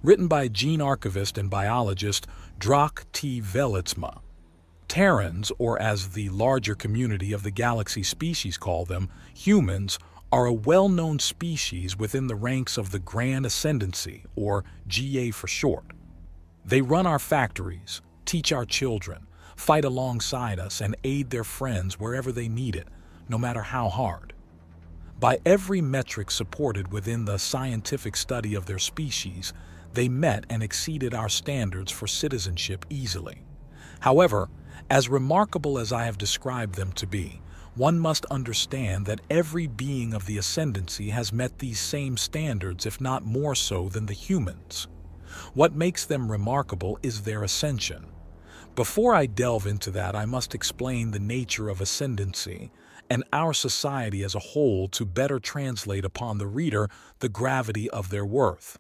written by gene archivist and biologist Drach T. Velitsma. Terrans, or as the larger community of the galaxy species call them, humans, are a well-known species within the ranks of the Grand Ascendancy, or GA for short. They run our factories, teach our children, fight alongside us, and aid their friends wherever they need it, no matter how hard. By every metric supported within the scientific study of their species, they met and exceeded our standards for citizenship easily. However, as remarkable as I have described them to be, one must understand that every being of the Ascendancy has met these same standards, if not more so than the humans. What makes them remarkable is their ascension. Before I delve into that, I must explain the nature of Ascendancy and our society as a whole to better translate upon the reader the gravity of their worth.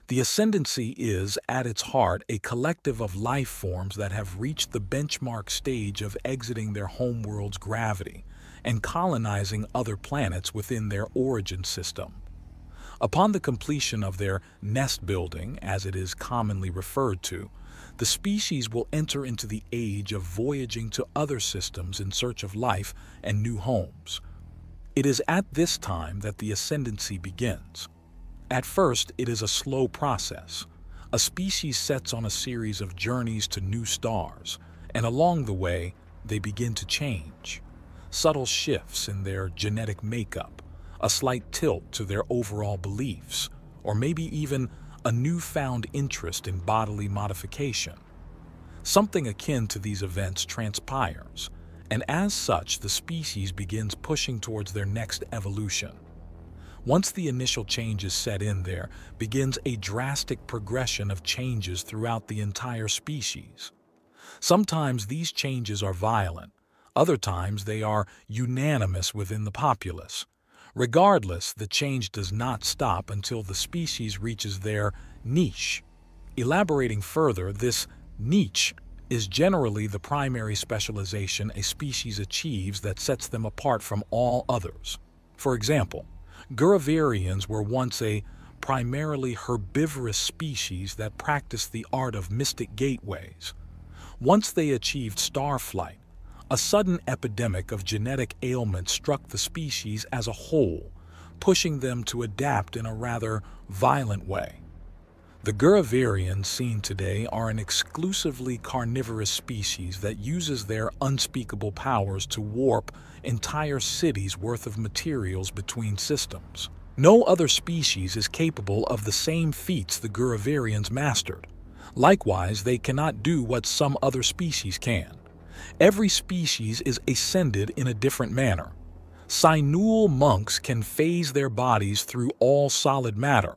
The Ascendancy is, at its heart, a collective of life forms that have reached the benchmark stage of exiting their homeworld's gravity and colonizing other planets within their origin system. Upon the completion of their nest building, as it is commonly referred to, the species will enter into the age of voyaging to other systems in search of life and new homes. It is at this time that the Ascendancy begins. At first, it is a slow process. A species sets on a series of journeys to new stars, and along the way, they begin to change. Subtle shifts in their genetic makeup, a slight tilt to their overall beliefs, or maybe even a newfound interest in bodily modification. Something akin to these events transpires, and as such, the species begins pushing towards their next evolution. Once the initial changes set in, there begins a drastic progression of changes throughout the entire species. Sometimes these changes are violent, other times they are unanimous within the populace. Regardless, the change does not stop until the species reaches their niche. Elaborating further, this niche is generally the primary specialization a species achieves that sets them apart from all others. For example, Guravarians were once a primarily herbivorous species that practiced the art of mystic gateways. Once they achieved star flight, a sudden epidemic of genetic ailment struck the species as a whole, pushing them to adapt in a rather violent way. The Guravarians seen today are an exclusively carnivorous species that uses their unspeakable powers to warp entire cities' worth of materials between systems. No other species is capable of the same feats the Guravarians mastered. Likewise, they cannot do what some other species can. Every species is ascended in a different manner. Sinul monks can phase their bodies through all solid matter.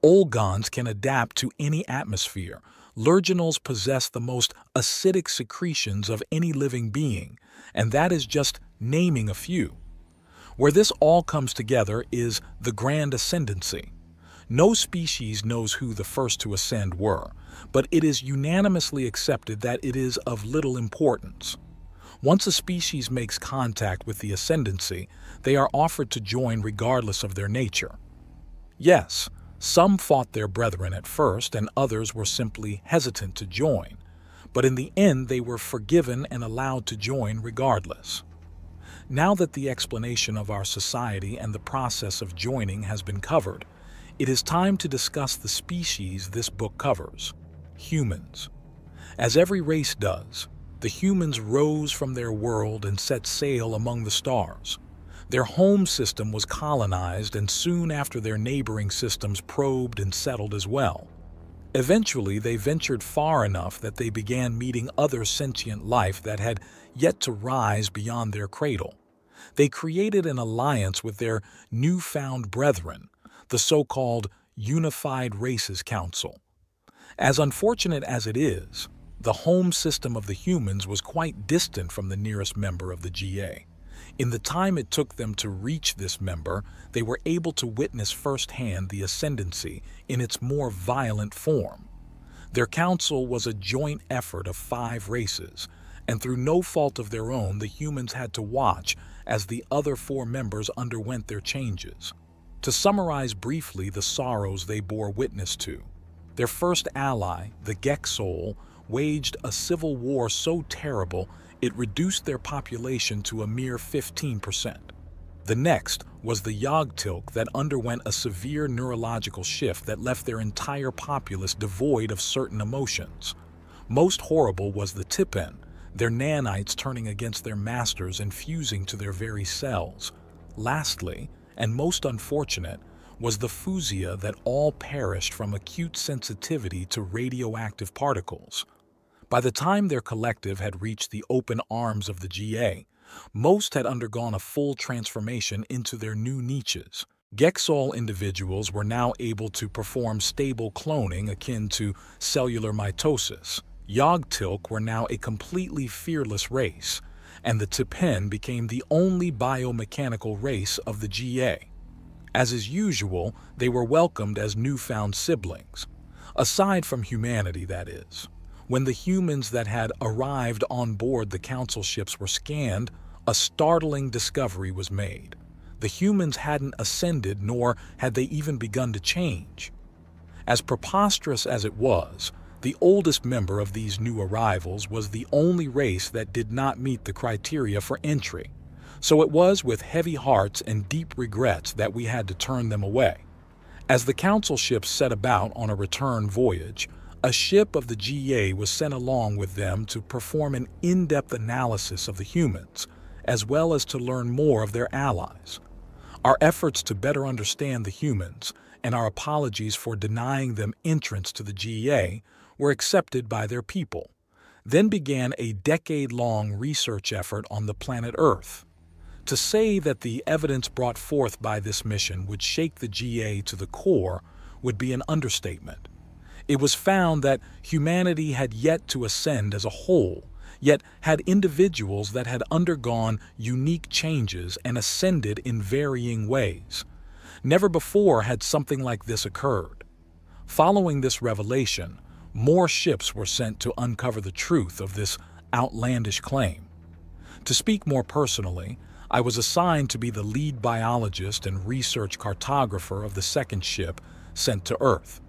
Olgons can adapt to any atmosphere. Lurginals possess the most acidic secretions of any living being, and that is just naming a few. Where this all comes together is the Grand Ascendancy. No species knows who the first to ascend were, but it is unanimously accepted that it is of little importance. Once a species makes contact with the Ascendancy, they are offered to join regardless of their nature. Yes, some fought their brethren at first, and others were simply hesitant to join, but in the end they were forgiven and allowed to join regardless. Now that the explanation of our society and the process of joining has been covered, it is time to discuss the species this book covers: humans. As every race does, the humans rose from their world and set sail among the stars. Their home system was colonized, and soon after their neighboring systems probed and settled as well. Eventually, they ventured far enough that they began meeting other sentient life that had yet to rise beyond their cradle. They created an alliance with their newfound brethren, the so-called Unified Races Council. As unfortunate as it is, the home system of the humans was quite distant from the nearest member of the GA. In the time it took them to reach this member, they were able to witness firsthand the Ascendancy in its more violent form. Their council was a joint effort of 5 races, and through no fault of their own, the humans had to watch as the other 4 members underwent their changes. To summarize briefly the sorrows they bore witness to: Their first ally, the Gexol, waged a civil war so terrible it reduced their population to a mere 15%. The next was the Yogtilk that underwent a severe neurological shift that left their entire populace devoid of certain emotions. Most horrible was the Tipen, their nanites turning against their masters and fusing to their very cells. Lastly, and most unfortunate, was the Fusia that all perished from acute sensitivity to radioactive particles. By the time their collective had reached the open arms of the GA, most had undergone a full transformation into their new niches. Gexol individuals were now able to perform stable cloning akin to cellular mitosis. Yogtilk were now a completely fearless race, and the Tipen became the only biomechanical race of the GA. As is usual, they were welcomed as newfound siblings. Aside from humanity, that is. When the humans that had arrived on board the council ships were scanned, a startling discovery was made. The humans hadn't ascended, nor had they even begun to change. As preposterous as it was, the oldest member of these new arrivals was the only race that did not meet the criteria for entry. So it was with heavy hearts and deep regrets that we had to turn them away. As the council ships set about on a return voyage, a ship of the GA was sent along with them to perform an in-depth analysis of the humans, as well as to learn more of their allies. Our efforts to better understand the humans, and our apologies for denying them entrance to the GA, were accepted by their people. Then began a decade-long research effort on the planet Earth. To say that the evidence brought forth by this mission would shake the GA to the core would be an understatement. It was found that humanity had yet to ascend as a whole, yet had individuals that had undergone unique changes and ascended in varying ways. Never before had something like this occurred. Following this revelation, more ships were sent to uncover the truth of this outlandish claim. To speak more personally, I was assigned to be the lead biologist and research cartographer of the second ship sent to Earth.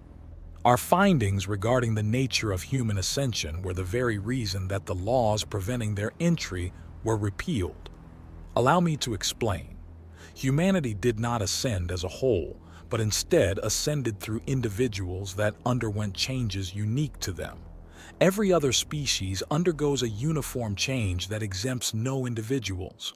Our findings regarding the nature of human ascension were the very reason that the laws preventing their entry were repealed. Allow me to explain. Humanity did not ascend as a whole, but instead ascended through individuals that underwent changes unique to them. Every other species undergoes a uniform change that exempts no individuals.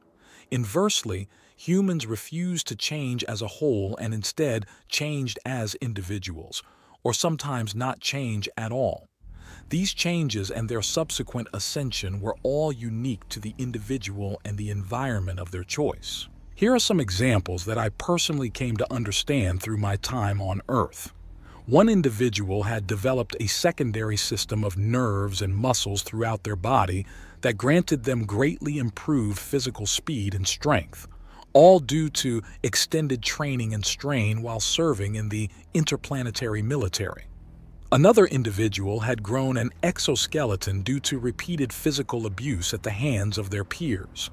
Inversely, humans refused to change as a whole and instead changed as individuals, or sometimes not change at all. These changes and their subsequent ascension were all unique to the individual and the environment of their choice. Here are some examples that I personally came to understand through my time on Earth. One individual had developed a secondary system of nerves and muscles throughout their body that granted them greatly improved physical speed and strength, all due to extended training and strain while serving in the interplanetary military. Another individual had grown an exoskeleton due to repeated physical abuse at the hands of their peers.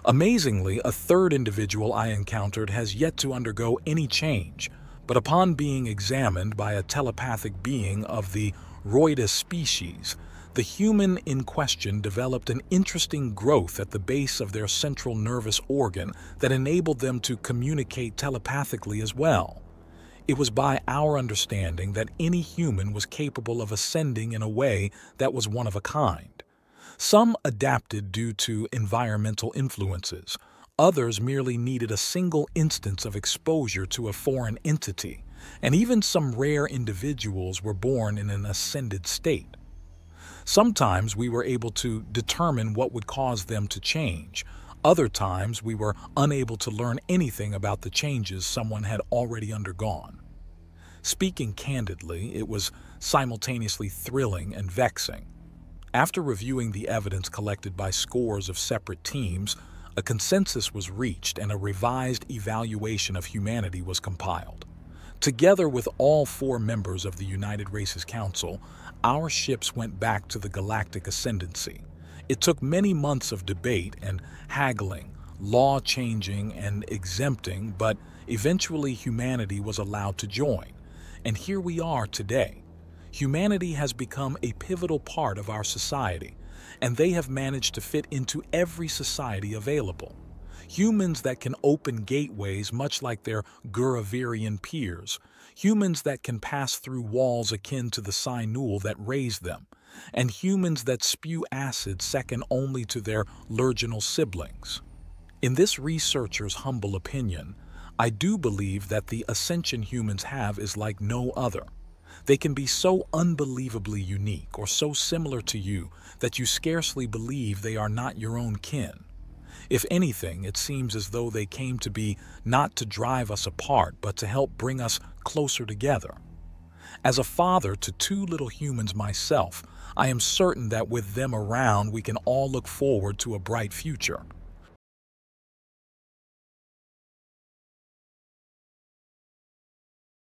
Amazingly, a third individual I encountered has yet to undergo any change, but upon being examined by a telepathic being of the Roidus species, the human in question developed an interesting growth at the base of their central nervous organ that enabled them to communicate telepathically as well. It was by our understanding that any human was capable of ascending in a way that was one of a kind. Some adapted due to environmental influences. Others merely needed a single instance of exposure to a foreign entity, and even some rare individuals were born in an ascended state. Sometimes we were able to determine what would cause them to change. Other times we were unable to learn anything about the changes someone had already undergone. Speaking candidly, it was simultaneously thrilling and vexing. After reviewing the evidence collected by scores of separate teams, a consensus was reached and a revised evaluation of humanity was compiled. Together with all 4 members of the United Races Council, our ships went back to the galactic ascendancy. It took many months of debate and haggling, law changing and exempting, but eventually humanity was allowed to join. And here we are today. Humanity has become a pivotal part of our society, and they have managed to fit into every society available. Humans that can open gateways much like their Guravirian peers, humans that can pass through walls akin to the Sinul that raised them, and humans that spew acid second only to their lurginal siblings. In this researcher's humble opinion, I do believe that the ascension humans have is like no other. They can be so unbelievably unique or so similar to you that you scarcely believe they are not your own kin. If anything, it seems as though they came to be not to drive us apart, but to help bring us closer together. As a father to two little humans myself, I am certain that with them around, we can all look forward to a bright future.